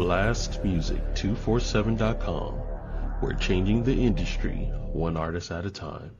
blastmusic247.com. We're changing the industry one artist at a time.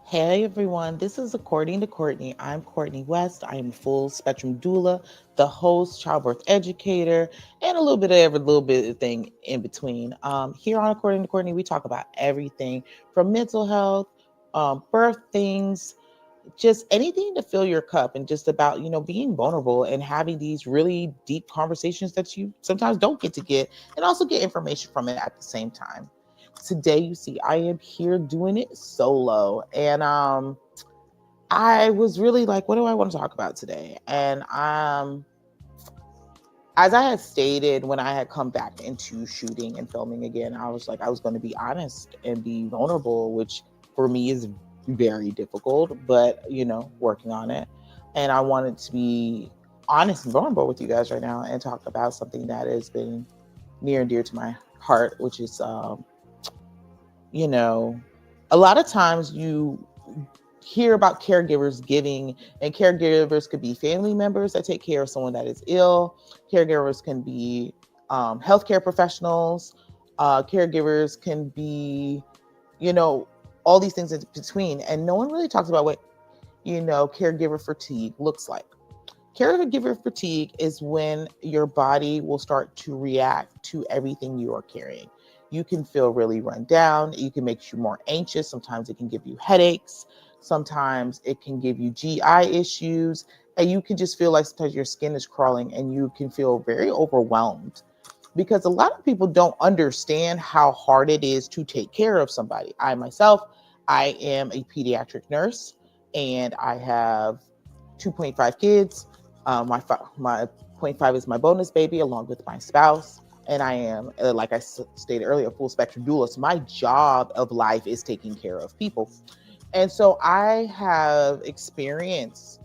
Hey everyone, this is According to Courtney. I'm Courtney West. I am a full spectrum doula, the host, childbirth educator, and a little bit of every little bit of thing in between. Here on According to Courtney, we talk about everything from mental health, birth things, just anything to fill your cup, and just about, being vulnerable and having these really deep conversations that you sometimes don't get to get, and also get information from it at the same time. Today, you see, I am here doing it solo, and I was really like, what do I want to talk about today? And as I had stated when I had come back into shooting and filming again, I was like, I was going to be honest and be vulnerable, which for me is very difficult, but working on it. And I wanted to be honest and vulnerable with you guys right now and talk about something that has been near and dear to my heart, which is a lot of times you hear about caregivers giving, and caregivers could be family members that take care of someone that is ill. Caregivers can be healthcare professionals. Caregivers can be, all these things in between. And no one really talks about what, caregiver fatigue looks like. Caregiver fatigue is when your body will start to react to everything you are carrying. You can feel really run down. You can make you more anxious. Sometimes it can give you headaches. Sometimes it can give you GI issues. And you can just feel like sometimes your skin is crawling and you can feel very overwhelmed, because a lot of people don't understand how hard it is to take care of somebody. I myself, I am a pediatric nurse and I have 2.5 kids. My 0.5 is my bonus baby along with my spouse. And I am, like I stated earlier, a full spectrum doula. So my job of life is taking care of people. And so I have experienced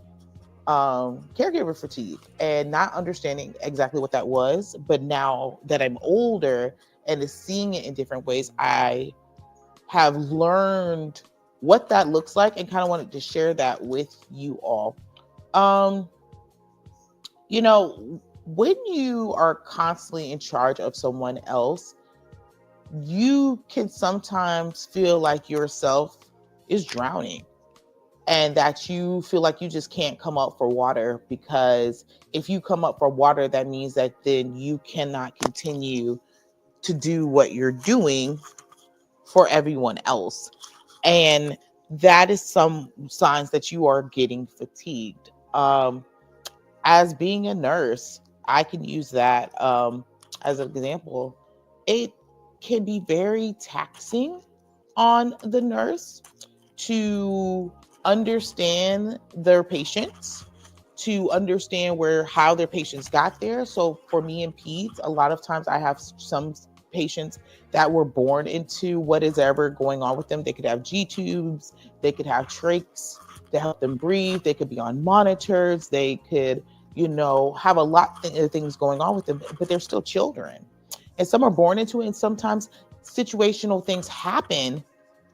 caregiver fatigue and not understanding exactly what that was. But now that I'm older and is seeing it in different ways, I have learned what that looks like and kind of wanted to share that with you all. When you are constantly in charge of someone else, you can sometimes feel like yourself is drowning and that you feel like you just can't come up for water, because if you come up for water, that means that then you cannot continue to do what you're doing for everyone else. And that is some signs that you are getting fatigued. As being a nurse, I can use that as an example. It can be very taxing on the nurse to understand their patients, to understand how their patients got there. So for me in peds, a lot of times I have some patients that were born into what is ever going on with them. They could have G-tubes, they could have trachs to help them breathe, they could be on monitors, they could have a lot of things going on with them, but they're still children. And some are born into it, and sometimes situational things happen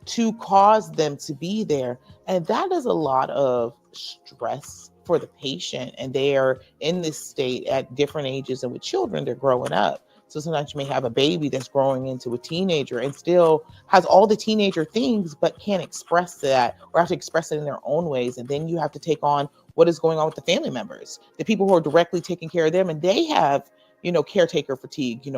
to cause them to be there. And that is a lot of stress for the patient, and they are in this state at different ages, and with children, they're growing up. So sometimes you may have a baby that's growing into a teenager and still has all the teenager things, but can't express that or have to express it in their own ways. And then you have to take on what is going on with the family members, the people who are directly taking care of them. And they have, caretaker fatigue,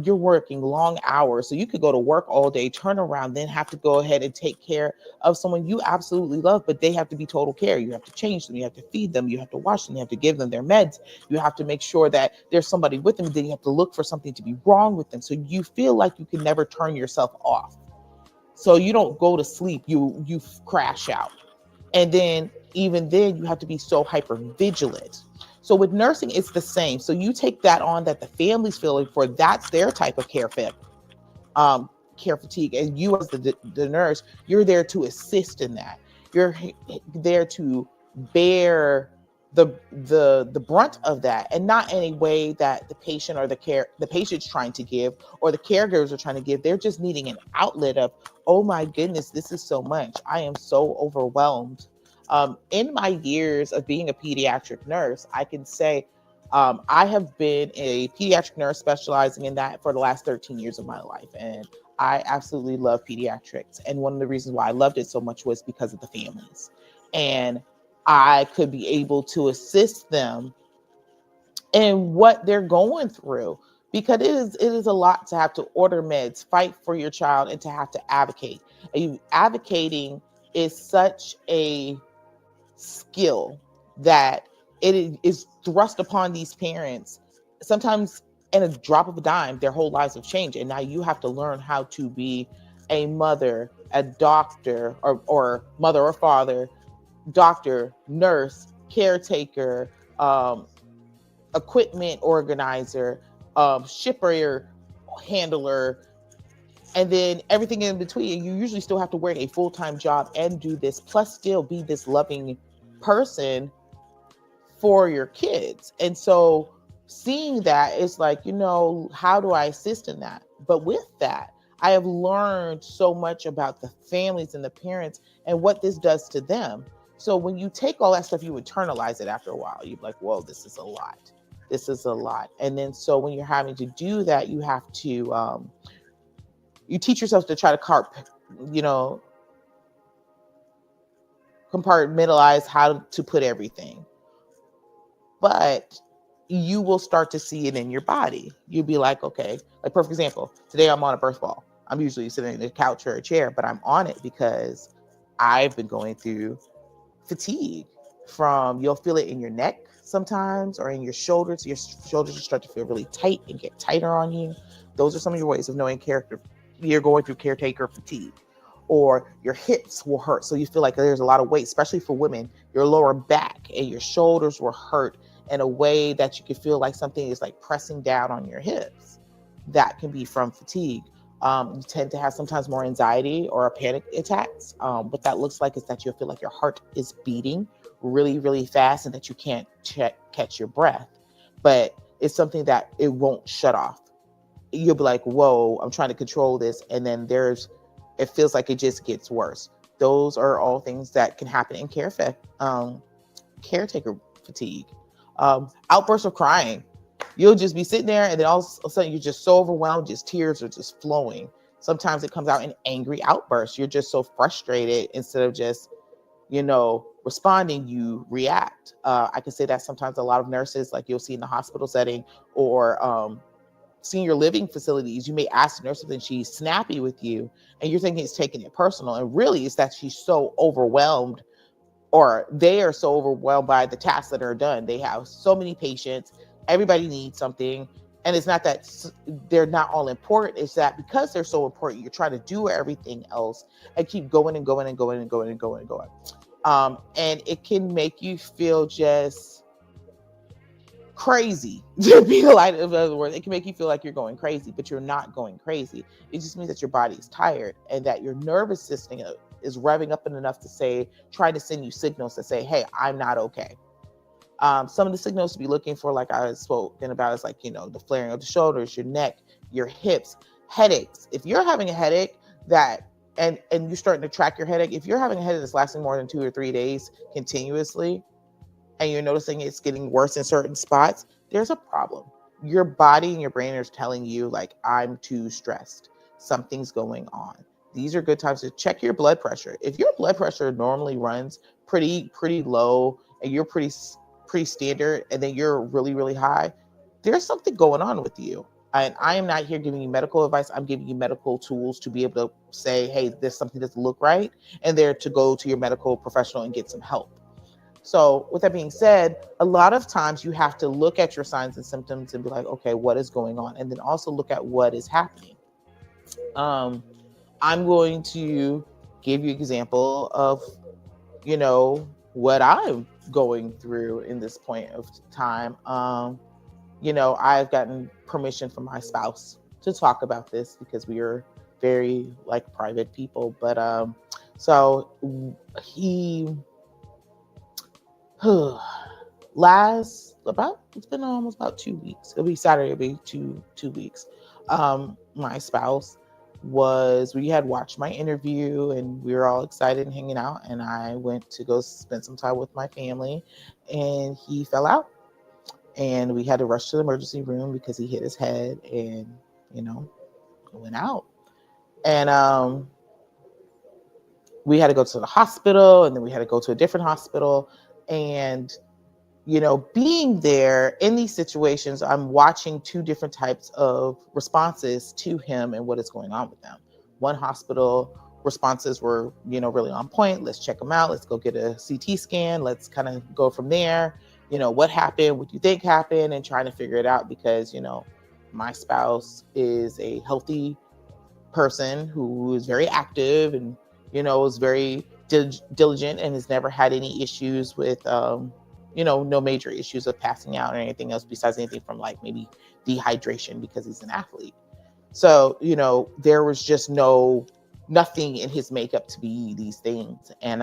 you're working long hours. So you could go to work all day, turn around, then have to go ahead and take care of someone you absolutely love, but they have to be total care. You have to change them. You have to feed them. You have to wash them. You have to give them their meds. You have to make sure that there's somebody with them. Then you have to look for something to be wrong with them. So you feel like you can never turn yourself off. So you don't go to sleep. You crash out. And then even then you have to be so hyper vigilant. So with nursing, it's the same. So you take that on that the family's feeling for, that's their type of care fatigue. And you as the nurse, you're there to assist in that. You're there to bear the brunt of that, and not in a way that the patient or the patient's trying to give or the caregivers are trying to give. They're just needing an outlet of, oh my goodness, this is so much. I am so overwhelmed. In my years of being a pediatric nurse, I can say I have been a pediatric nurse specializing in that for the last 13 years of my life. And I absolutely love pediatrics. And one of the reasons why I loved it so much was because of the families. And I could be able to assist them in what they're going through, because it is a lot to have to order meds, fight for your child, and to have to advocate. Advocating is such a skill that it is thrust upon these parents. Sometimes in a drop of a dime, their whole lives have changed. And now you have to learn how to be a mother, a doctor, or mother or father, doctor, nurse, caretaker, equipment organizer, shipper handler, and then everything in between. You usually still have to work a full-time job and do this, plus still be this loving person for your kids. And so seeing that, it's like, how do I assist in that? But with that, I have learned so much about the families and the parents and what this does to them. So when you take all that stuff, you internalize it after a while. You're like, whoa, this is a lot. This is a lot. And then so when you're having to do that, you have to, you teach yourself to try to compartmentalize how to put everything. But you will start to see it in your body. You'll be like, okay, like perfect example, today I'm on a birth ball. I'm usually sitting in a couch or a chair, but I'm on it because I've been going through fatigue you'll feel it in your neck sometimes or in your shoulders. Your shoulders will start to feel really tight and get tighter on you. Those are some of your ways of knowing you're going through caretaker fatigue. Or your hips will hurt. So you feel like there's a lot of weight, especially for women. Your lower back and your shoulders will hurt in a way that you can feel like something is like pressing down on your hips. That can be from fatigue. You tend to have sometimes more anxiety or panic attacks. What that looks like is that you'll feel like your heart is beating really, really fast and that you can't catch your breath. But it's something that it won't shut off. You'll be like, whoa, I'm trying to control this. And then it feels like it just gets worse. Those are all things that can happen in caretaker fatigue. Outbursts of crying. You'll just be sitting there and then all of a sudden you're just so overwhelmed, just tears are just flowing. Sometimes it comes out in angry outbursts. You're just so frustrated. Instead of just, responding, you react. I can say that sometimes a lot of nurses, like you'll see in the hospital setting or senior living facilities, you may ask the nurse something, she's snappy with you and you're thinking it's taking it personal. And really it's that she's so overwhelmed, or they are so overwhelmed by the tasks that are done. They have so many patients, everybody needs something. And it's not that they're not all important. It's that because they're so important, you're trying to do everything else and keep going and going and going and going and going and going. And it can make you feel just crazy, to be light of other words. It can make you feel like you're going crazy, but you're not going crazy. It just means that your body is tired and that your nervous system is revving up enough to try to send you signals to say, hey, I'm not okay. Some of the signals to be looking for, like I was spoken about, is like, the flaring of the shoulders, your neck, your hips, headaches. If you're having a headache and you're starting to track your headache, if you're having a headache that's lasting more than 2 or 3 days continuously, and you're noticing it's getting worse in certain spots, there's a problem. Your body and your brain are telling you, like, I'm too stressed. Something's going on. These are good times to check your blood pressure. If your blood pressure normally runs pretty low and you're pretty standard, and then you're really, really high, there's something going on with you. And I am not here giving you medical advice. I'm giving you medical tools to be able to say, hey, there's something that doesn't look right, and there to go to your medical professional and get some help. So with that being said, a lot of times you have to look at your signs and symptoms and be like, okay, what is going on? And then also look at what is happening. I'm going to give you an example of, what I'm going through in this point of time. I've gotten permission from my spouse to talk about this because we are very like private people. But so he it's been almost about 2 weeks. It'll be Saturday, it'll be two weeks. My spouse we had watched my interview and we were all excited and hanging out, and I went to go spend some time with my family, and he fell out, and we had to rush to the emergency room because he hit his head and went out. And we had to go to the hospital, and then we had to go to a different hospital. And being there in these situations, I'm watching two different types of responses to him and what is going on with them. One hospital responses were, really on point. Let's check him out. Let's go get a CT scan. Let's kind of go from there. What happened? What do you think happened? And trying to figure it out because, my spouse is a healthy person who is very active and, is very diligent and has never had any issues with, no major issues of passing out or anything else besides anything from like maybe dehydration because he's an athlete. So, there was just nothing in his makeup to be these things. And,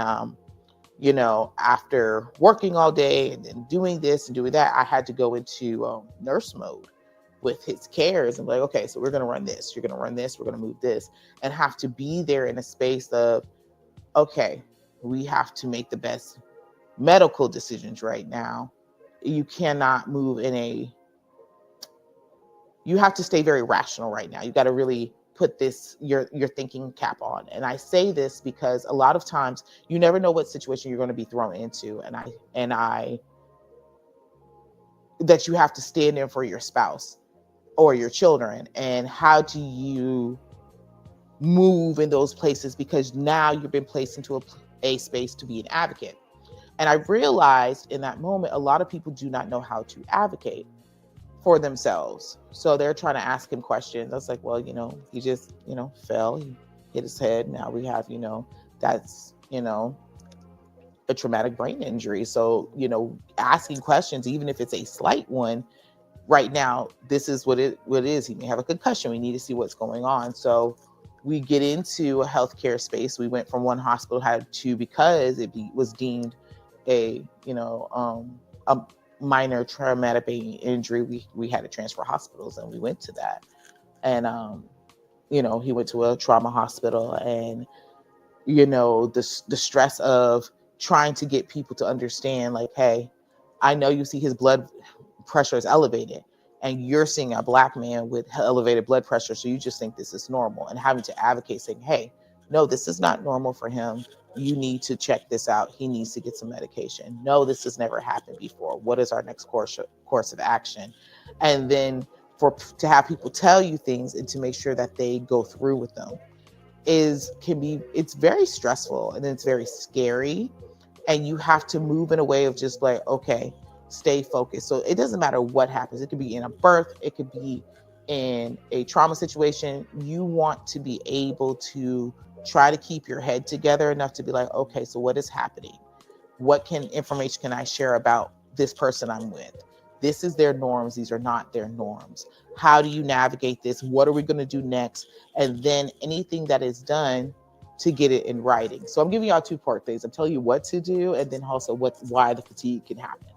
after working all day and then doing this and doing that, I had to go into nurse mode with his cares and be like, okay, so we're going to run this, you're going to run this, we're going to move this, and have to be there in a space of, okay, we have to make the best medical decisions right now. You cannot move you have to stay very rational right now. You got to really put your thinking cap on. And I say this because a lot of times you never know what situation you're going to be thrown into. And that you have to stand in for your spouse or your children. And how do you move in those places? Because now you've been placed into a space to be an advocate. And I realized in that moment, a lot of people do not know how to advocate for themselves. So they're trying to ask him questions. I was like, well, he just, fell, he hit his head. Now we have, that's, a traumatic brain injury. So, asking questions, even if it's a slight one, right now, this is what it is. He may have a concussion. We need to see what's going on. So we get into a healthcare space. We went from one hospital to because it was deemed a minor traumatic brain injury. We had to transfer hospitals, and we went to that. And he went to a trauma hospital, and the stress of trying to get people to understand, like, hey, I know you see his blood pressure is elevated, and you're seeing a Black man with elevated blood pressure, so you just think this is normal, and having to advocate saying, hey, no, this is not normal for him. You need to check this out. He needs to get some medication. No, this has never happened before. What is our next course of action? And then to have people tell you things and to make sure that they go through with them it's very stressful, and it's very scary. And you have to move in a way of just like, okay, stay focused. So it doesn't matter what happens. It could be in a birth. It could be in a trauma situation. You want to be able to try to keep your head together enough to be like, okay, so what is happening? What information can I share about this person I'm with? This is their norms. These are not their norms. How do you navigate this? What are we going to do next? And then anything that is done to get it in writing. So I'm giving y'all two-part things. I'm telling you what to do, and then also why the fatigue can happen.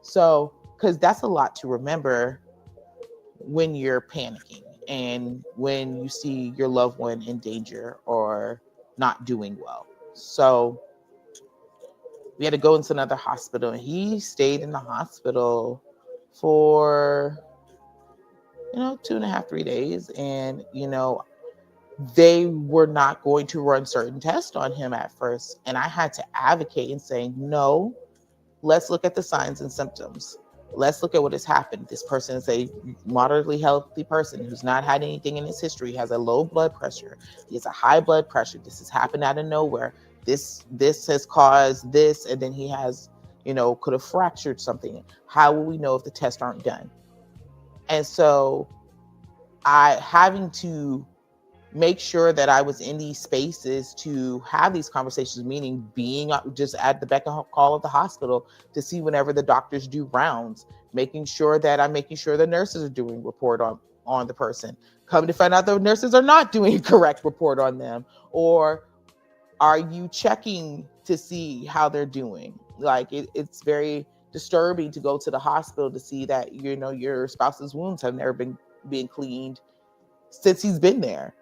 So, because that's a lot to remember when you're panicking and when you see your loved one in danger or not doing well. So We had to go into another hospital, and he stayed in the hospital for 2.5, 3 days. And they were not going to run certain tests on him at first, and I had to advocate and say, no, let's look at the signs and symptoms. Let's look at what has happened. This person is a moderately healthy person who's not had anything in his history, has a low blood pressure. He has a high blood pressure. This has happened out of nowhere. This has caused this, and then he has, could have fractured something. How will we know if the tests aren't done? And so having to make sure that I was in these spaces to have these conversations, meaning being just at the beck and call of the hospital to see whenever the doctors do rounds, making sure the nurses are doing report on the person. Come to find out the nurses are not doing a correct report on them. Or are you checking to see how they're doing? Like it's very disturbing to go to the hospital to see that, your spouse's wounds have never been cleaned since he's been there.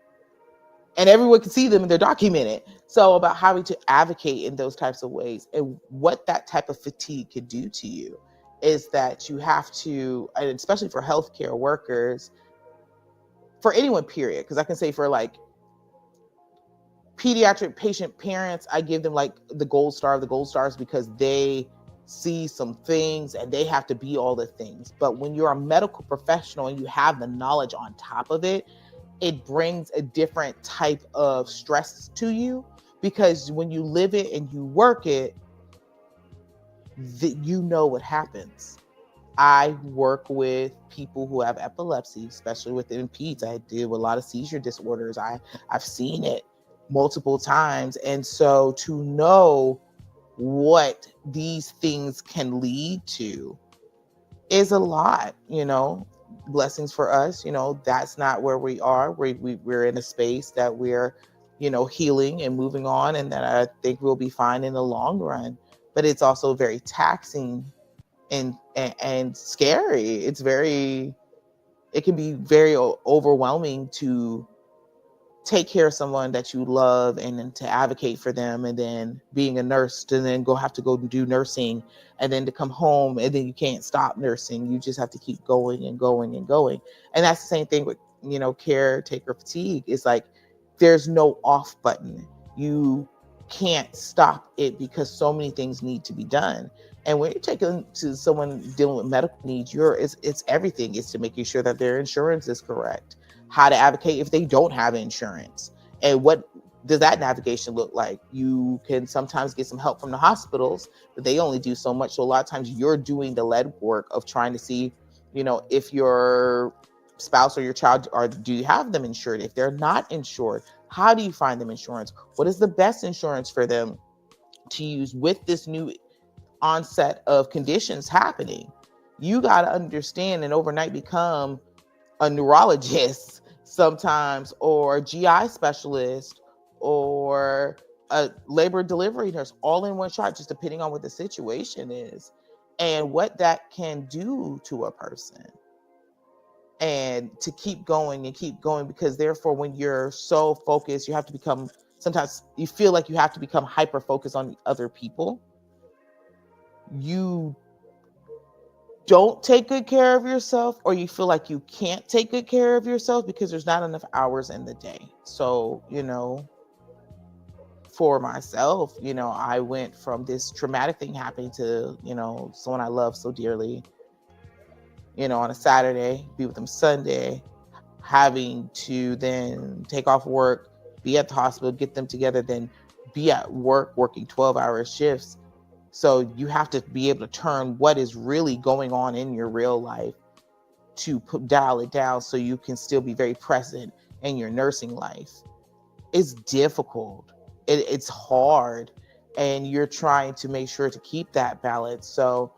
And everyone can see them and they're documented. So about having to advocate in those types of ways, and what that type of fatigue could do to you is that you have to, and especially for healthcare workers, for anyone, period, because I can say for like pediatric patient parents, I give them like the gold star of the gold stars because they see some things and they have to be all the things. But when you're a medical professional and you have the knowledge on top of it, it brings a different type of stress to you, because when you live it and you work it, what happens. I work with people who have epilepsy, especially within peds. I deal with a lot of seizure disorders. I've seen it multiple times. And so to know what these things can lead to is a lot, blessings for us. That's not where we are. We're in a space that we're, healing and moving on, and that I think we'll be fine in the long run. But it's also very taxing and scary. It can be very overwhelming to take care of someone that you love and then to advocate for them, and then being a nurse to then have to go do nursing, and then to come home and then you can't stop nursing. You just have to keep going and going and going. And that's the same thing with, caretaker fatigue. It's like there's no off button. You can't stop it because so many things need to be done. And when you're taking to someone dealing with medical needs, it's everything. It's to making sure that their insurance is correct, how to advocate if they don't have insurance, and what does that navigation look like. You can sometimes get some help from the hospitals, but they only do so much. So a lot of times you're doing the lead work of trying to see, if your spouse or your child, do you have them insured? If they're not insured, how do you find them insurance? What is the best insurance for them to use with this new onset of conditions happening? You got to understand and overnight become a neurologist sometimes, or a GI specialist, or a labor delivery nurse, all in one shot, just depending on what the situation is and what that can do to a person. And to keep going and keep going, because therefore when you're so focused, you have to become, sometimes you feel like you have to become hyper focused on other people. You don't take good care of yourself, or you feel like you can't take good care of yourself because there's not enough hours in the day. So, for myself, I went from this traumatic thing happening to, someone I love so dearly, on a Saturday, be with them Sunday, having to then take off work, be at the hospital, get them together, then be at work working 12-hour shifts. So you have to be able to turn what is really going on in your real life to dial it down so you can still be very present in your nursing life. It's difficult. It's hard. And you're trying to make sure to keep that balance. So,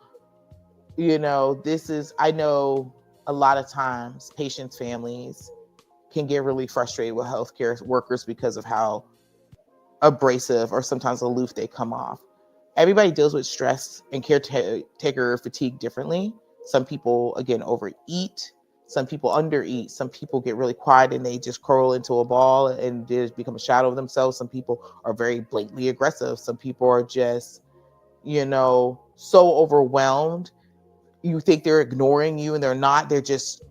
I know a lot of times patients' families can get really frustrated with healthcare workers because of how abrasive or sometimes aloof they come off. Everybody deals with stress and caretaker fatigue differently. Some people, again, overeat. Some people undereat. Some people get really quiet and they just curl into a ball and just become a shadow of themselves. Some people are very blatantly aggressive. Some people are just so overwhelmed. You think they're ignoring you, and they're not. They're just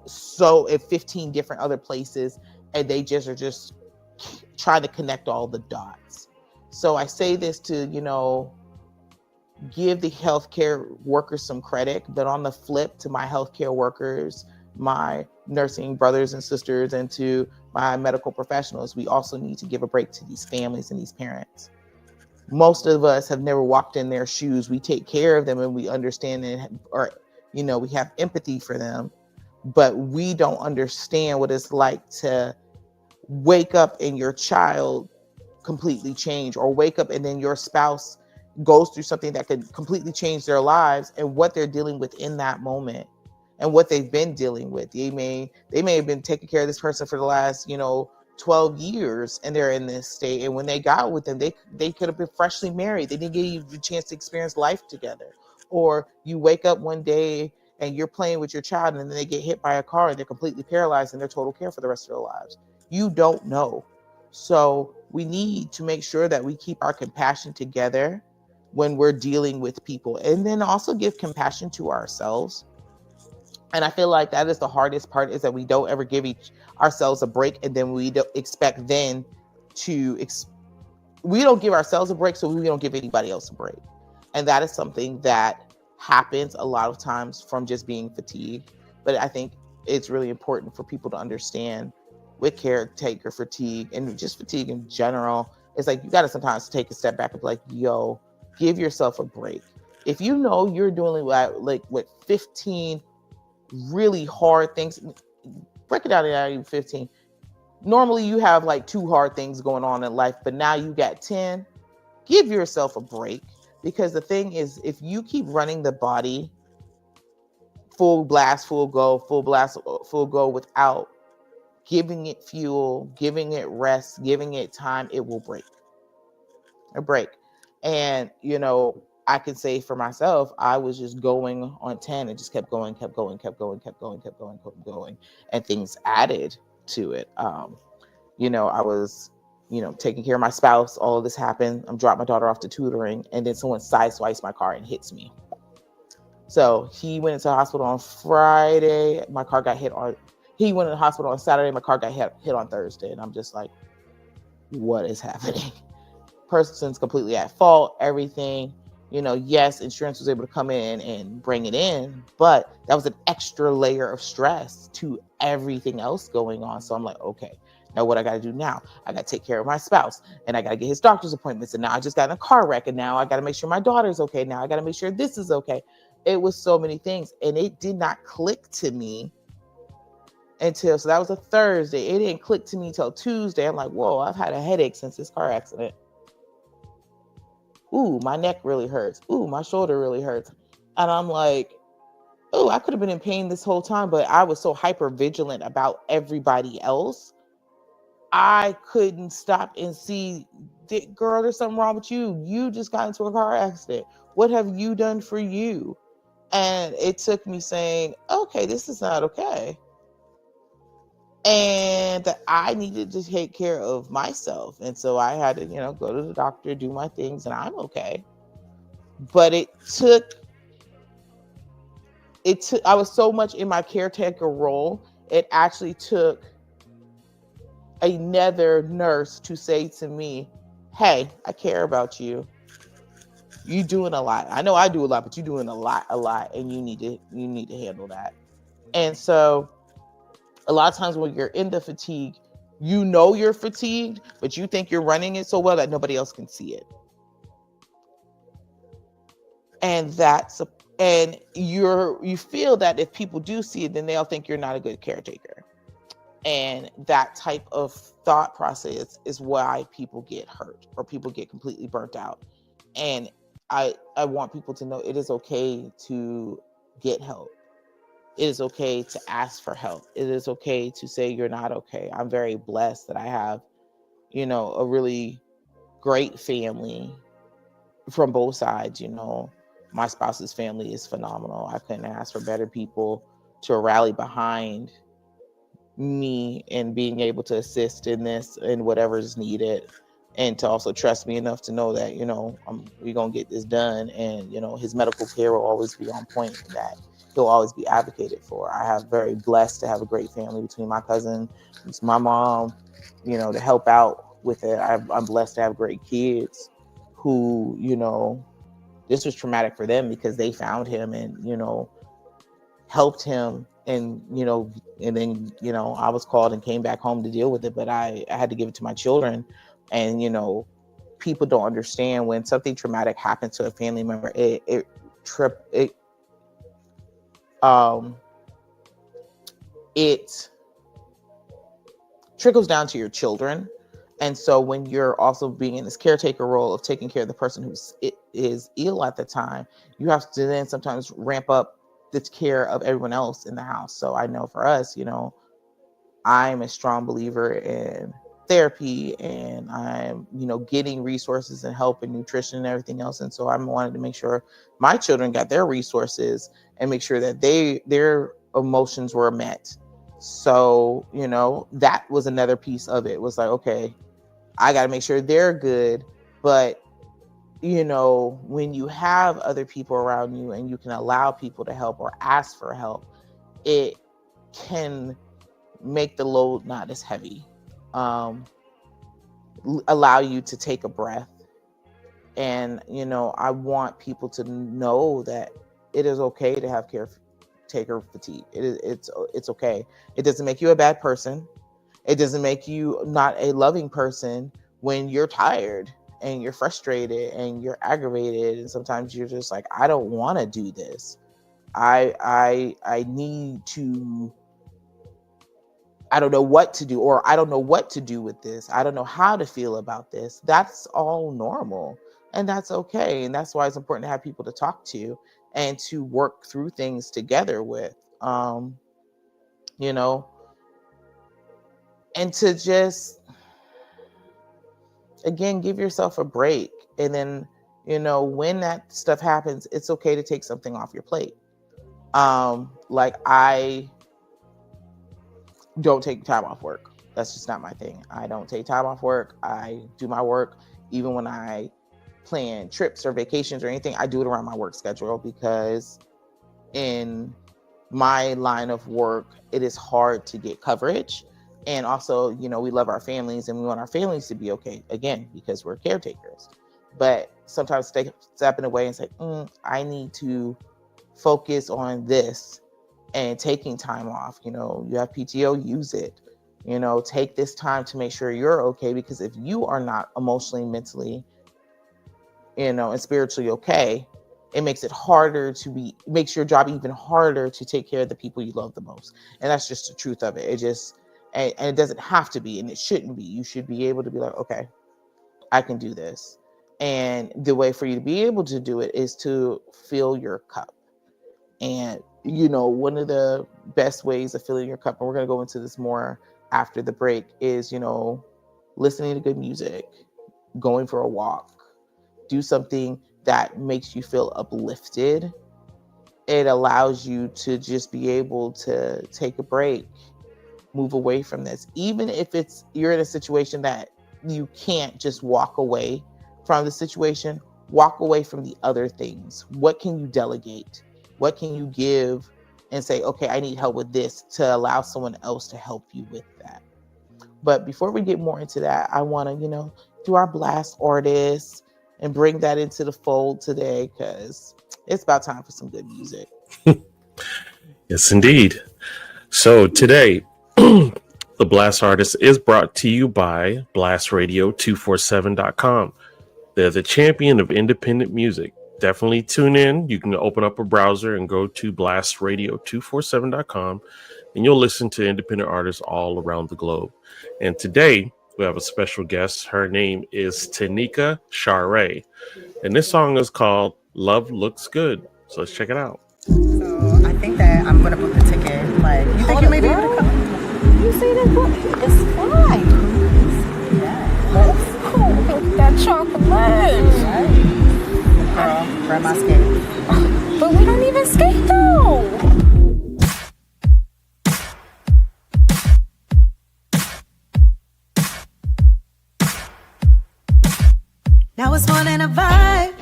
so at 15 different other places, and they just are just trying to connect all the dots. So I say this to, give the healthcare workers some credit, but on the flip, to my healthcare workers, my nursing brothers and sisters, and to my medical professionals, we also need to give a break to these families and these parents. Most of us have never walked in their shoes. We take care of them and we understand we have empathy for them, but we don't understand what it's like to wake up and your child completely change, or wake up and then your spouse goes through something that could completely change their lives, and what they're dealing with in that moment and what they've been dealing with. They may have been taking care of this person for the last 12 years, and they're in this state, and when they got with them, they could have been freshly married. They didn't give you the chance to experience life together. Or you wake up one day and you're playing with your child, and then they get hit by a car and they're completely paralyzed and they're total care for the rest of their lives. You don't know. So we need to make sure that we keep our compassion together when we're dealing with people, and then also give compassion to ourselves. And I feel like that is the hardest part, is that we don't ever give ourselves a break, and then we don't expect then we don't give ourselves a break, so we don't give anybody else a break. And that is something that happens a lot of times from just being fatigued. But I think it's really important for people to understand with caretaker fatigue, and just fatigue in general, it's like you got to sometimes take a step back and be like, yo, give yourself a break. If you know you're doing with 15 really hard things, break it down to even 15. Normally you have like 2 hard things going on in life, but now you got 10. Give yourself a break, because the thing is, if you keep running the body full blast, full go without giving it fuel, giving it rest, giving it time, it will break. And I can say for myself, I was just going on 10 and just kept going, and things added to it. I was taking care of my spouse. All of this happened. I'm dropping my daughter off to tutoring, and then someone sideswipes my car and hits me. So he went into the hospital on Friday. My car got hit on. He went to the hospital on Saturday. My car got hit on Thursday, and I'm just like, what is happening? Person's completely at fault. Everything. Yes, insurance was able to come in and bring it in, but that was an extra layer of stress to everything else going on. So I'm like, okay, now what I got to do now? I got to take care of my spouse, and I got to get his doctor's appointments. And now I just got in a car wreck, and now I got to make sure my daughter's okay. Now I got to make sure this is okay. It was so many things, and it did not click to me so that was a Thursday. It didn't click to me till Tuesday. I'm like, whoa, I've had a headache since this car accident. Ooh, my neck really hurts. Ooh, my shoulder really hurts. And I'm like, oh, I could have been in pain this whole time, but I was so hyper vigilant about everybody else. I couldn't stop and see, girl, there's something wrong with you. You just got into a car accident. What have you done for you? And it took me saying, okay, this is not okay. And I needed to take care of myself. And so I had to, go to the doctor, do my things, and I'm okay. But it took, I was so much in my caretaker role, it actually took another nurse to say to me, hey, I care about you. You doing a lot. I know I do a lot, but you're doing a lot, and you need to handle that. And so a lot of times when you're in the fatigue, you're fatigued, but you think you're running it so well that nobody else can see it. And you feel that if people do see it, then they'll think you're not a good caretaker. And that type of thought process is why people get hurt, or people get completely burnt out. And I want people to know it is okay to get help. It is okay to ask for help. It is okay to say you're not okay. I'm very blessed that I have, a really great family from both sides. My spouse's family is phenomenal. I couldn't ask for better people to rally behind me and being able to assist in this and whatever is needed. and to also trust me enough to know that, we're going to get this done. And, his medical care will always be on point, and that he'll always be advocated for. I have very blessed to have a great family between my cousin, my mom, to help out with it. I'm blessed to have great kids who, this was traumatic for them because they found him and, helped him. And, and then, I was called and came back home to deal with it, but I had to give it to my children. And, people don't understand when something traumatic happens to a family member, it trickles down to your children. And so when you're also being in this caretaker role of taking care of the person is ill at the time, you have to then sometimes ramp up the care of everyone else in the house. So I know for us, I'm a strong believer in therapy, and I'm, getting resources and help and nutrition and everything else. And so I wanted to make sure my children got their resources and make sure that their emotions were met. So, that was another piece of it. Was like, okay, I got to make sure they're good. But, when you have other people around you and you can allow people to help or ask for help, it can make the load not as heavy. Allow you to take a breath. And, I want people to know that it is okay to have caretaker fatigue. It's okay. It doesn't make you a bad person. It doesn't make you not a loving person when you're tired and you're frustrated and you're aggravated. And sometimes you're just like, I don't want to do this. I need to, I don't know what to do, or I don't know what to do with this. I don't know how to feel about this. That's all normal, and that's okay. And that's why it's important to have people to talk to and to work through things together with, and to just, again, give yourself a break. And then, when that stuff happens, it's okay to take something off your plate. Like I don't take time off work. That's just not my thing. I don't take time off work. I do my work. Even when I plan trips or vacations or anything, I do it around my work schedule, because in my line of work, it is hard to get coverage. And also, we love our families and we want our families to be okay, again, because we're caretakers. But sometimes stepping away and say, I need to focus on this, and taking time off. You have PTO, use it. Take this time to make sure you're okay, because if you are not emotionally, mentally, and spiritually okay, it makes it harder makes your job even harder to take care of the people you love the most. And that's just the truth of it. And it doesn't have to be, and it shouldn't be. You should be able to be like, okay, I can do this. And the way for you to be able to do it is to fill your cup. And, one of the best ways of filling your cup, and we're going to go into this more after the break, is, listening to good music, going for a walk, do something that makes you feel uplifted. It allows you to just be able to take a break, move away from this. Even if you're in a situation that you can't just walk away from the situation, walk away from the other things. What can you delegate? What can you give and say, okay, I need help with this, to allow someone else to help you with that. But before we get more into that, I want to, do our blast artists and bring that into the fold today, because it's about time for some good music. Yes, indeed. So today, the Blast Artist is brought to you by BlastRadio247.com. They're the champion of independent music. Definitely tune in. You can open up a browser and go to BlastRadio247.com, and you'll listen to independent artists all around the globe. And today, we have a special guest. Her name is Tanika Share, and this song is called Love Looks Good. So let's check it out. So I think that I'm going to book the ticket. Like, you think you may be able to come? You see that book? It's fine. Yeah. That's cool. Look at that chocolate. Right. Girl, grab my skate. But we don't even skate though. Now it's more than a vibe.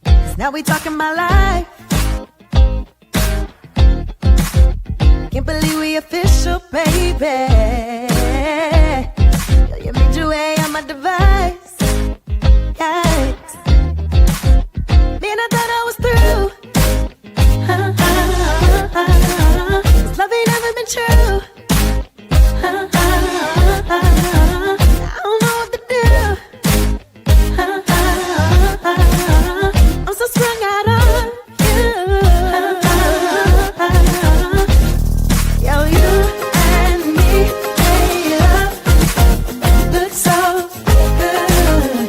'Cause now we talking my life. Can't believe we official, baby. Yo, you made your way on my device. Yikes. Man, I thought I was through. This love ain't never been true. I don't know what to do. I'm so strung out on you. Yo, you and me made love look so good.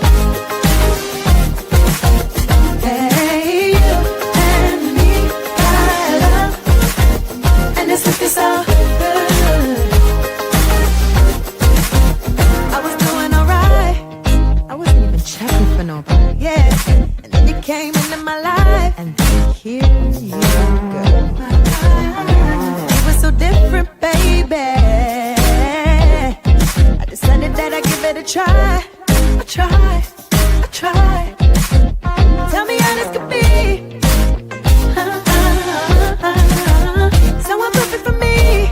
Hey, you and me got love, and it's looking so good. I was doing alright. I wasn't even checking for nobody. Yeah, and then you came into my life, and then here you go. You were so different, baby. I decided that I'd give it a try. I tried. Tell me how this could be. Someone perfect for me.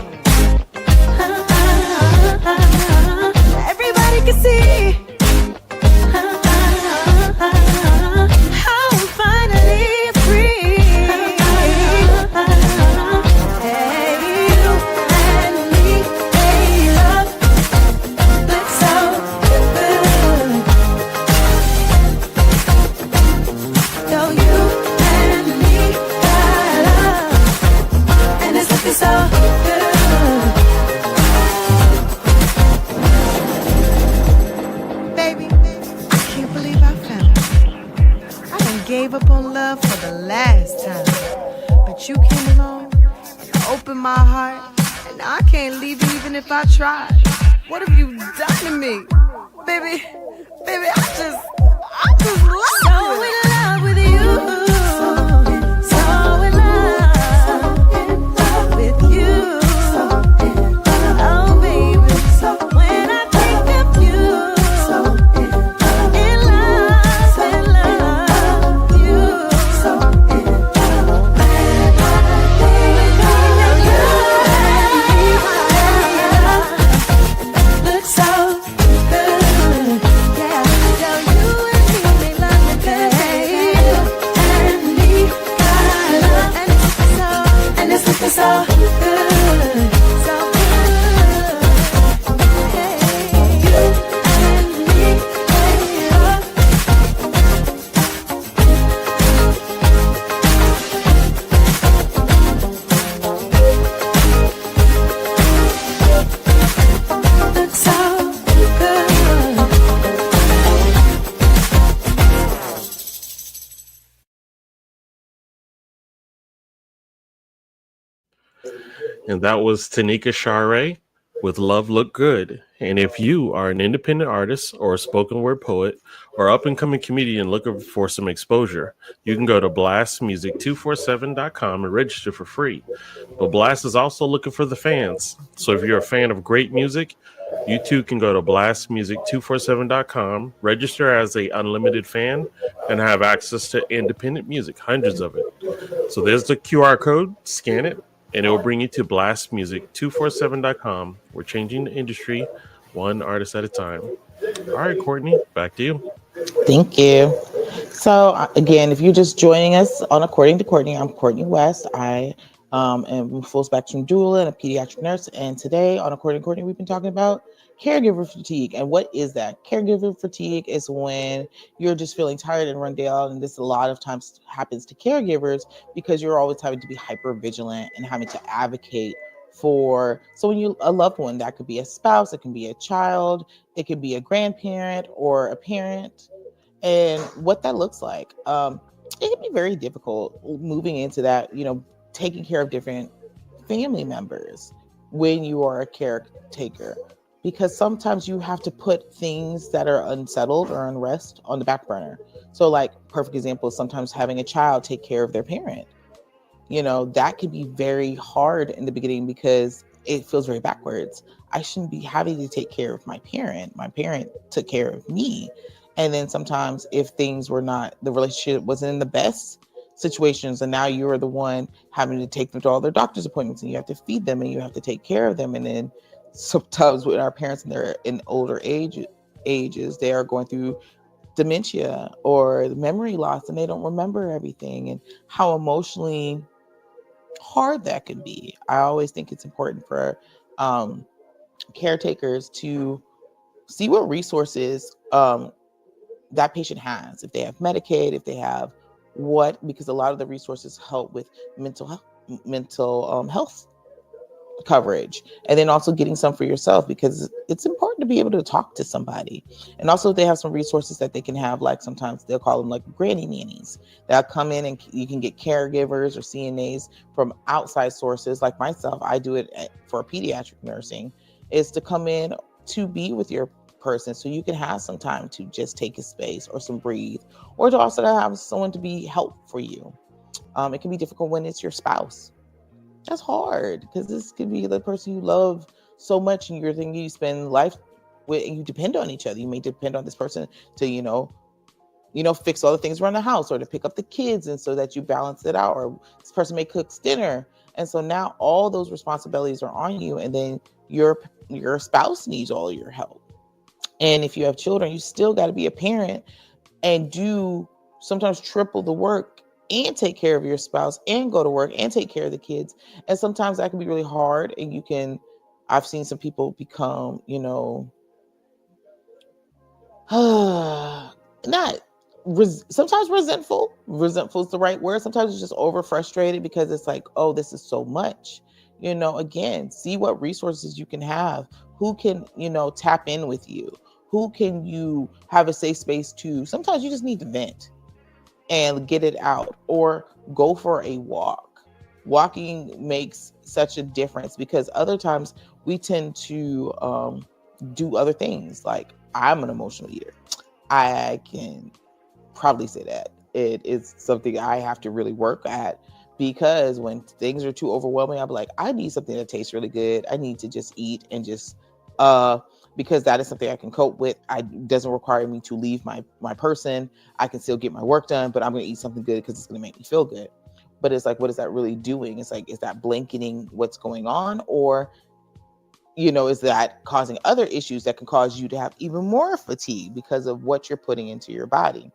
Everybody can see how I'm finally free. Hey, you and me, hey, love, looks so good. Yo, you and me got love, and it's looking so good. Baby, I can't believe I found you. I done gave up on love for the last time, but you came along and opened my heart, and I can't leave you even if I tried. What have you done to me? Baby, I just love you. So in love with you. So in love with you. Oh baby, when I think of you. In love with you. Looks so good. Yeah, yo, you and me make love today. And me got love, and it's looking so good, so good. Hey, you and me make love. Looks so good. And that was Tanika Share with Love Look Good. And if you are an independent artist or a spoken word poet or up and coming comedian looking for some exposure, you can go to blastmusic247.com and register for free. But Blast is also looking for the fans. So if you're a fan of great music, you too can go to blastmusic247.com, register as a unlimited fan, and have access to independent music, hundreds of it. So there's the QR code, scan it, and it will bring you to blastmusic247.com. We're changing the industry one artist at a time. All right, Courtney, back to you. Thank you. So again, if you're just joining us on According to Courtney, I'm Courtney West. I am a full spectrum doula and a pediatric nurse. And today on According to Courtney, we've been talking about caregiver fatigue. And what is that? Caregiver fatigue is when you're just feeling tired and run down. And this a lot of times happens to caregivers because you're always having to be hyper vigilant and having to advocate for, so when you a loved one, that could be a spouse, it can be a child, it could be a grandparent or a parent, and what that looks like. It can be very difficult moving into that, taking care of different family members when you are a caretaker, because sometimes you have to put things that are unsettled or unrest on the back burner. So like perfect example is sometimes having a child take care of their parent. That can be very hard in the beginning because it feels very backwards. I shouldn't be having to take care of my parent. My parent took care of me. And then sometimes if things were not, the relationship wasn't in the best situations, and now you're the one having to take them to all their doctor's appointments, and you have to feed them and you have to take care of them. And then sometimes with our parents and they're in older ages, they are going through dementia or memory loss and they don't remember everything, and how emotionally hard that can be. I always think it's important for caretakers to see what resources that patient has, if they have Medicaid, if they have what, because a lot of the resources help with mental health coverage, and then also getting some for yourself, because it's important to be able to talk to somebody. And also if they have some resources that they can have, like sometimes they'll call them like granny nannies, that come in and you can get caregivers or CNAs from outside sources. Like myself, I do it for pediatric nursing, is to come in to be with your person so you can have some time to just take a space or some breathe, or to also have someone to be help for you. It can be difficult when it's your spouse. That's hard, because this could be the person you love so much and you're thinking you spend life with, and you depend on each other. You may depend on this person to, fix all the things around the house, or to pick up the kids, and so that you balance it out. Or this person may cook dinner, and so now all those responsibilities are on you, and then your spouse needs all your help. And if you have children, you still got to be a parent and do sometimes triple the work and take care of your spouse and go to work and take care of the kids. And sometimes that can be really hard. And I've seen some people become, sometimes resentful. Resentful is the right word. Sometimes it's just over frustrated because it's like, oh, this is so much. Again, see what resources you can have. Who can, tap in with you? Who can you have a safe space to? Sometimes you just need to vent and get it out, or go for a walk. Walking makes such a difference, because other times we tend to do other things. Like, I'm an emotional eater. I can probably say that. It is something I have to really work at, because when things are too overwhelming, I'm like, I need something that tastes really good. I need to just eat and just because that is something I can cope with. It doesn't require me to leave my person. I can still get my work done, but I'm going to eat something good because it's going to make me feel good. But it's like, what is that really doing? It's like, is that blanketing what's going on? Or, is that causing other issues that can cause you to have even more fatigue because of what you're putting into your body?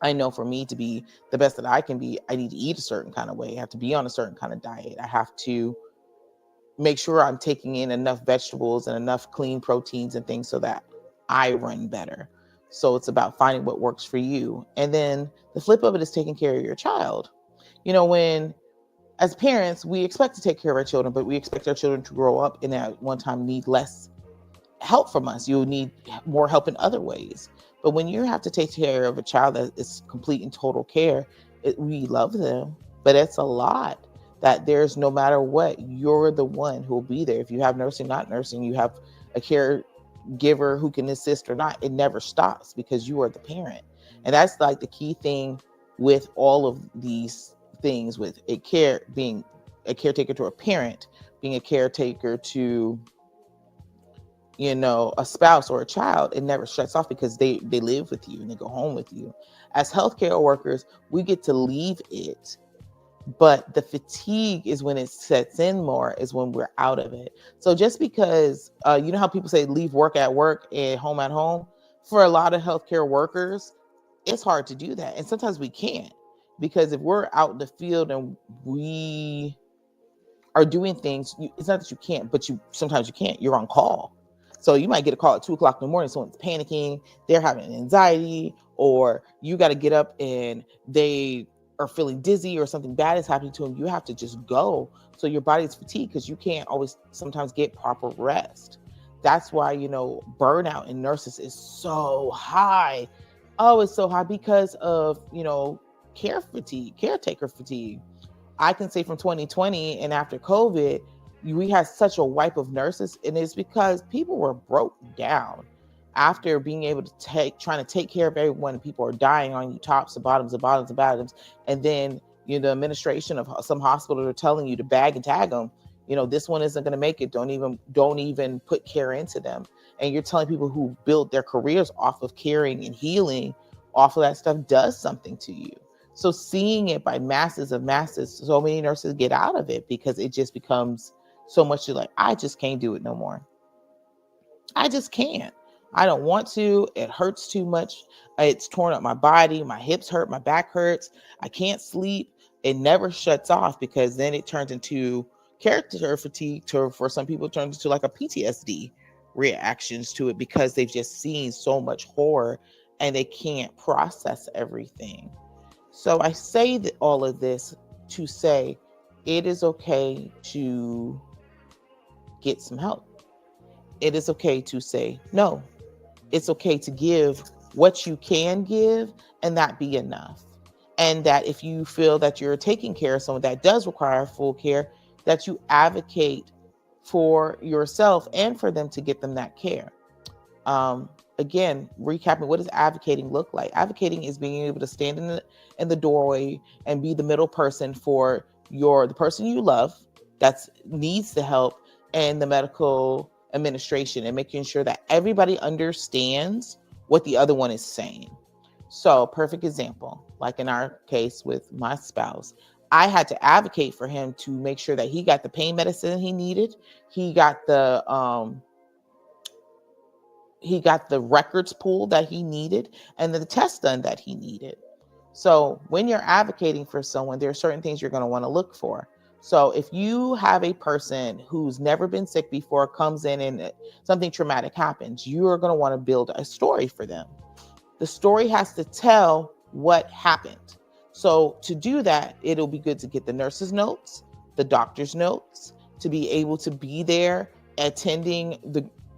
I know for me to be the best that I can be, I need to eat a certain kind of way. I have to be on a certain kind of diet. I have to make sure I'm taking in enough vegetables and enough clean proteins and things so that I run better. So it's about finding what works for you. And then the flip of it is taking care of your child. When as parents, we expect to take care of our children, but we expect our children to grow up and at one time need less help from us. You'll need more help in other ways. But when you have to take care of a child that is complete and total care, we love them, but it's a lot. That there's, no matter what, you're the one who will be there. If you have nursing, not nursing, you have a caregiver who can assist or not, it never stops, because you are the parent. And that's like the key thing with all of these things, with being a caretaker to a parent, being a caretaker to, a spouse or a child. It never shuts off, because they live with you and they go home with you. As healthcare workers, we get to leave it. But the fatigue is when it sets in more, is when we're out of it. So just because, you know how people say leave work at work and home at home? For a lot of healthcare workers, it's hard to do that. And sometimes we can't, because if we're out in the field and we are doing things, it's not that you can't, but sometimes you can't. You're on call. So you might get a call at 2:00 in the morning. Someone's panicking, they're having anxiety, or you got to get up and they are feeling dizzy or something bad is happening to them. You have to just go. So your body's fatigued, because you can't always sometimes get proper rest. That's why, burnout in nurses is so high. Oh, it's so high because of, caretaker fatigue. I can say from 2020 and after COVID, we had such a wipe of nurses, and it's because people were broke down after being able to trying to take care of everyone. People are dying on you, tops and bottoms and bottoms and bottoms. And then, the administration of some hospitals are telling you to bag and tag them. this one isn't going to make it. Don't even put care into them. And you're telling people who build their careers off of caring and healing off of that stuff does something to you. So seeing it by masses of masses, so many nurses get out of it because it just becomes so much. You're like, I just can't do it no more. I just can't. I don't want to. It hurts too much. It's torn up my body. My hips hurt. My back hurts. I can't sleep. It never shuts off, because then it turns into character fatigue. For some people, it turns into like a PTSD reactions to it, because they've just seen so much horror and they can't process everything. So I say that all of this to say it is okay to get some help. It is okay to say no. It's okay to give what you can give and that be enough. And that if you feel that you're taking care of someone that does require full care, that you advocate for yourself and for them to get them that care. Again, recapping, what does advocating look like? Advocating is being able to stand in the doorway and be the middle person for the person you love that needs the help, and the medical administration, and making sure that everybody understands what the other one is saying. So, perfect example, like in our case with my spouse, I had to advocate for him to make sure that he got the pain medicine he needed. He got the records pulled that he needed, and the test done that he needed. So when you're advocating for someone, there are certain things you're going to want to look for. So if you have a person who's never been sick before, comes in and something traumatic happens, you are going to want to build a story for them. The story has to tell what happened. So to do that, it'll be good to get the nurse's notes, the doctor's notes, to be able to be there attending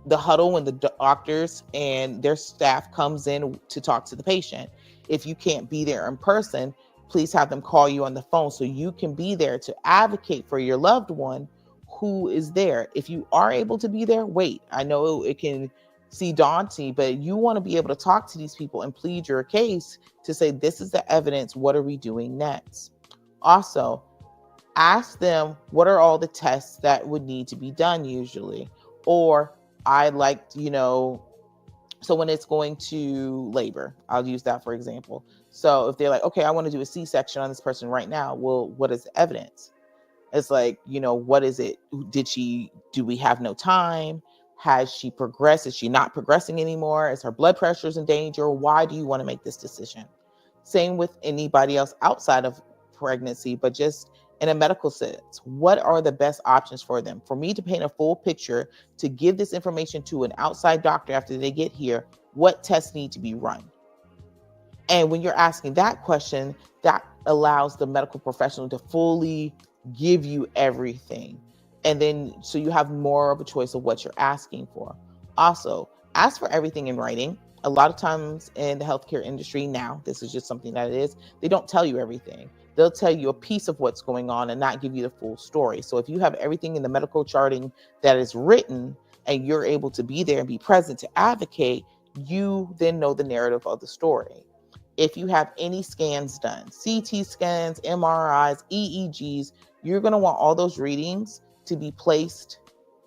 the huddle when the doctors and their staff comes in to talk to the patient. If you can't be there in person, please have them call you on the phone so you can be there to advocate for your loved one who is there. If you are able to be there, wait. I know it can seem daunting, but you want to be able to talk to these people and plead your case to say, this is the evidence. What are we doing next? Also, ask them, what are all the tests that would need to be done usually? Or so when it's going to labor, I'll use that for example. So if they're like, okay, I want to do a C-section on this person right now. Well, what is the evidence? It's like, what is it? Do we have no time? Has she progressed? Is she not progressing anymore? Is her blood pressure in danger? Why do you want to make this decision? Same with anybody else outside of pregnancy, but just in a medical sense, what are the best options for them? For me to paint a full picture, to give this information to an outside doctor after they get here, what tests need to be run? And when you're asking that question, that allows the medical professional to fully give you everything. And then, so you have more of a choice of what you're asking for. Also, ask for everything in writing. A lot of times in the healthcare industry now, this is just something that it is, they don't tell you everything. They'll tell you a piece of what's going on and not give you the full story. So if you have everything in the medical charting that is written and you're able to be there and be present to advocate, you then know the narrative of the story. If you have any scans done, CT scans, MRIs, EEGs, you're going to want all those readings to be placed,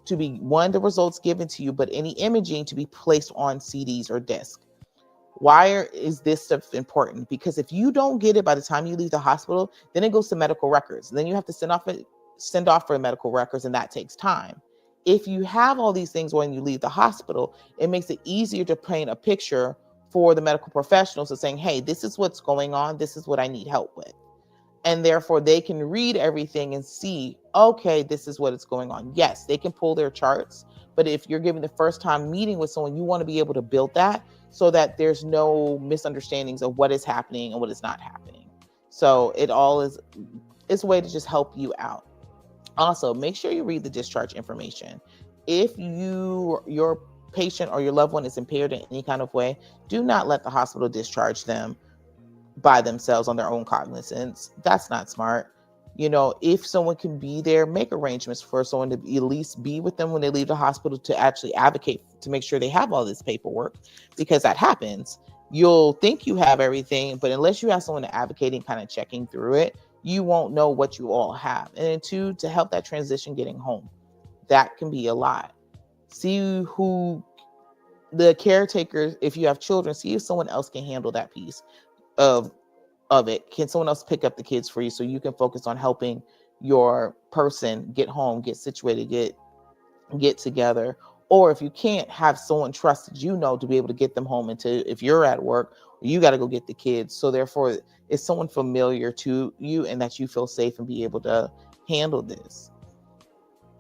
to be the results given to you, but any imaging to be placed on CDs or disc. Why is this stuff important? Because if you don't get it by the time you leave the hospital, then it goes to medical records. Then you have to send off for medical records, and that takes time. If you have all these things when you leave the hospital, it makes it easier to paint a picture for the medical professionals of saying, hey, this is what's going on. This is what I need help with. And therefore they can read everything and see, okay, this is what is going on. Yes, they can pull their charts, but if you're giving the first time meeting with someone, you want to be able to build that so that there's no misunderstandings of what is happening and what is not happening. So it's a way to just help you out. Also, make sure you read the discharge information. If your patient or your loved one is impaired in any kind of way, do not let the hospital discharge them by themselves on their own cognizance. That's not smart. If someone can be there, make arrangements for someone to at least be with them when they leave the hospital to actually advocate to make sure they have all this paperwork, because that happens. You'll think you have everything, but unless you have someone to advocate and kind of checking through it, you won't know what you all have. And then two, to help that transition getting home. That can be a lot. See who the caretakers, if you have children, see if someone else can handle that piece of it. Can someone else pick up the kids for you so you can focus on helping your person get home, get situated, get together? Or if you can't, have someone trusted, to be able to get them home into, if you're at work, you got to go get the kids. So therefore, it's someone familiar to you and that you feel safe and be able to handle this.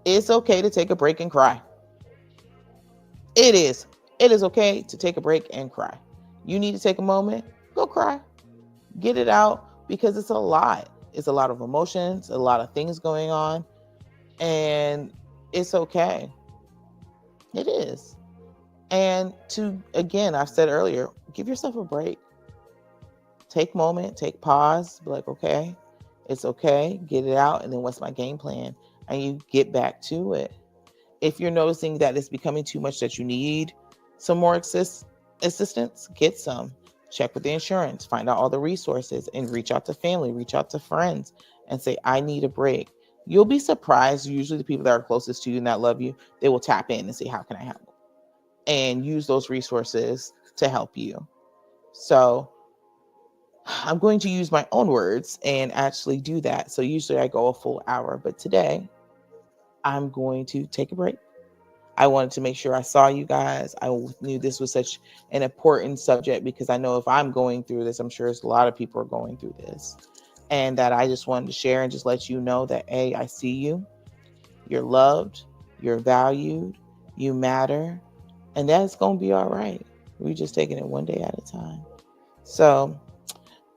It's okay to take a break and cry. It is okay to take a break and cry. You need to take a moment, go cry, get it out, because it's a lot. It's a lot of emotions, a lot of things going on, and it's okay. It is. And again, I've said earlier, give yourself a break. Take a moment, take pause, be like, okay, it's okay, get it out, and then what's my game plan? And you get back to it. If you're noticing that it's becoming too much, that you need some more assistance, get some. Check with the insurance, find out all the resources, and reach out to family, reach out to friends, and say, I need a break. You'll be surprised. Usually the people that are closest to you and that love you, they will tap in and say, how can I help? And use those resources to help you. So I'm going to use my own words and actually do that. So usually I go a full hour, but today I'm going to take a break. I wanted to make sure I saw you guys. I knew this was such an important subject because I know if I'm going through this, I'm sure a lot of people are going through this. And that I just wanted to share and just let you know that, A, I see you. You're loved. You're valued. You matter. And that's going to be all right. We're just taking it one day at a time. So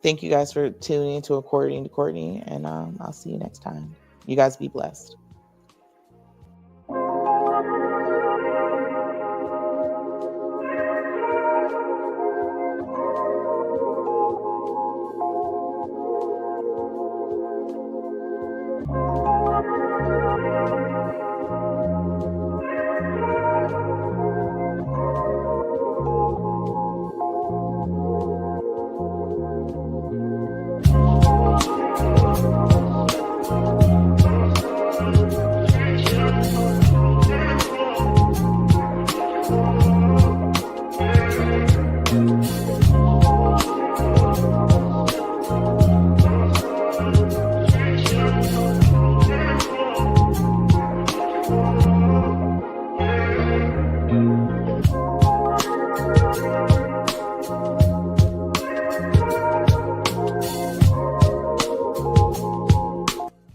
thank you guys for tuning into According to Courtney. And I'll see you next time. You guys be blessed.